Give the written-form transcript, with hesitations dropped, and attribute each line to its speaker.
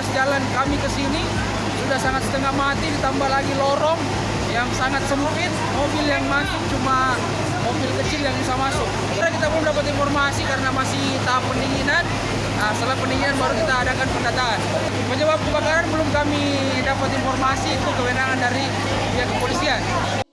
Speaker 1: akses jalan kami ke sini sudah sangat setengah mati, ditambah lagi lorong yang sangat sempit, mobil yang masuk cuma mobil kecil yang bisa masuk. Kita belum dapat informasi karena masih tahap pendinginan. Nah, setelah pendinginan baru kita adakan pendataan. Penyebab kebakaran belum kami dapat informasi, itu kewenangan dari pihak kepolisian.